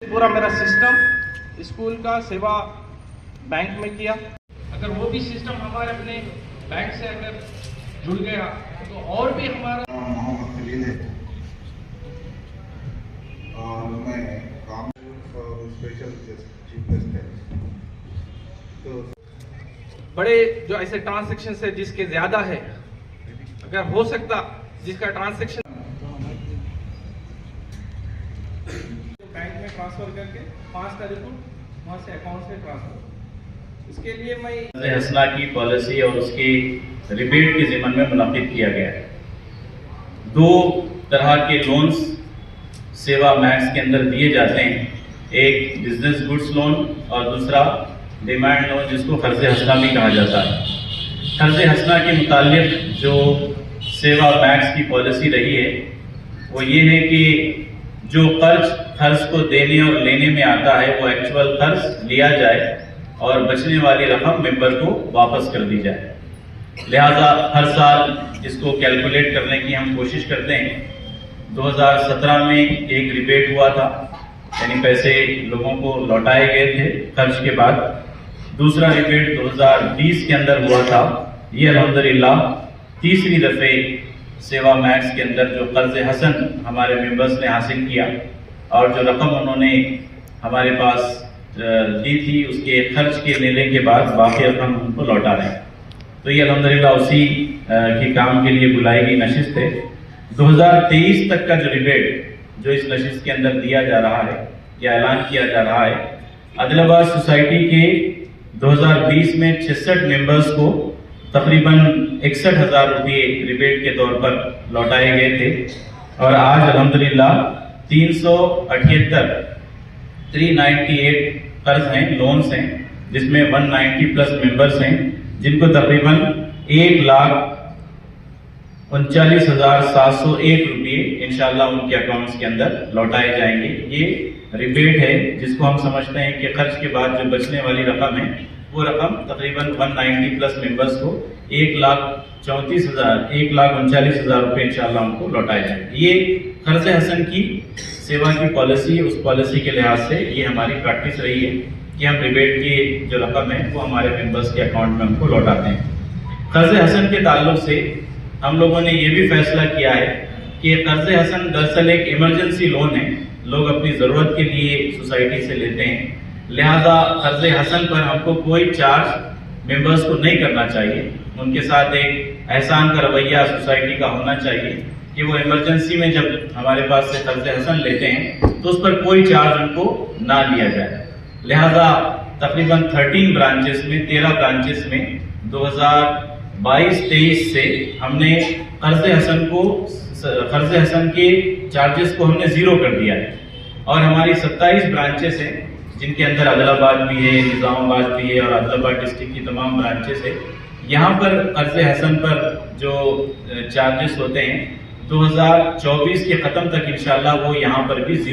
पूरा मेरा system school का सेवा बैंक में किया। अगर वो भी सिस्टम हमारे अपने बैंक से अगर जुड़ गया तो और भी हमारा मोहम्मद खलील है और मैं काम स्पेशल चीफ गेस्ट है। तो बड़े जो ऐसे ट्रांजैक्शन है जिसके ज्यादा है, अगर हो सकता जिसका ट्रांजैक्शन बैंक में ट्रांसफर करके 5 तारीख को वहाँ से अकाउंट से ट्रांसफर, इसके लिए मैं हसना की पॉलिसी और उसकी रिबेट के ज़िम्मन में मुनाफिद किया गया है। 2 तरह के लोन्स सेवा मैक्स के अंदर दिए जाते हैं, एक बिजनेस गुड्स लोन और दूसरा डिमांड लोन जिसको कर्ज हसना भी कहा जाता है। कर्ज हसना के मुतालिक जो सेवा मैक्स की पॉलिसी रही है वो ये है कि जो कर्ज को देने और लेने में आता है वो एक्चुअल कर्ज लिया जाए और बचने वाली रकम मेंबर को वापस कर दी जाए। लिहाजा हर साल इसको कैलकुलेट करने की हम कोशिश करते हैं। 2017 में एक रिबेट हुआ था, यानी पैसे लोगों को लौटाए गए थे खर्च के बाद। दूसरा रिबेट 2020 के अंदर हुआ था। ये अल्हम्दुलिल्लाह तीसरी दफे सेवा मैक्स के अंदर जो कर्ज हसन हमारे मेंबर्स ने हासिल किया और जो रकम उन्होंने हमारे पास दी थी उसके खर्च के लेने के बाद बाकी रकम उनको लौटा रहे हैं। तो ये अल्हम्दुलिल्लाह उसी के काम के लिए बुलाई गई नशिस्त है। 2023 तक का जो रिबेट जो इस नशिस्त के अंदर दिया जा रहा है या ऐलान किया जा रहा है, आदिलाबाद सोसाइटी के 2020 में 66 मेंबर्स को तकरीबन 61,000 रुपये रिबेट के तौर पर लौटाए गए थे और आज अल्हम्दुलिल्लाह 398 कर्ज हैं, लोन्स हैं, जिसमें 190 प्लस मेंबर्स हैं जिनको तकरीबन 1,39,701 रुपये इंशाल्लाह उनके अकाउंट्स के अंदर लौटाए जाएंगे। ये रिबेट है जिसको हम समझते हैं कि खर्च के बाद जो बचने वाली रकम है वो रकम तकरीबन 190 प्लस मेंबर्स को 1,39,000 रुपये इंशाल्लाह उनको लौटाए जाएंगे। ये कर्ज हसन की सेवा की पॉलिसी, उस पॉलिसी के लिहाज से ये हमारी प्रैक्टिस रही है कि हम रिबेट की जो रकम है वो हमारे मेंबर्स के अकाउंट में हमको लौटाते हैं। कर्ज हसन के ताल्लुक से हम लोगों ने ये भी फैसला किया है कि कर्ज हसन दरअसल एक इमरजेंसी लोन है, लोग अपनी ज़रूरत के लिए सोसाइटी से लेते हैं। लिहाजा कर्ज हसन पर हमको कोई चार्ज मेंबर्स को नहीं करना चाहिए। उनके साथ एक एहसान का रवैया सोसाइटी का होना चाहिए कि वो इमरजेंसी में जब हमारे पास से कर्ज हसन लेते हैं तो उस पर कोई चार्ज उनको ना लिया जाए। लिहाजा तकरीबन 13 ब्रांचेस में 2022-23 से हमने कर्ज हसन के चार्जेस को हमने जीरो कर दिया है और हमारी 27 ब्रांचेस हैं जिनके अंदर आदिलाबाद भी है, निजामाबाद भी है और आदिलाबाद डिस्ट्रिक्ट की तमाम ब्रांचेस है। यहाँ पर कर्ज हसन पर जो चार्जेस होते हैं 2024 के ख़त्म तक इंशाल्लाह वो यहाँ पर भी जीरो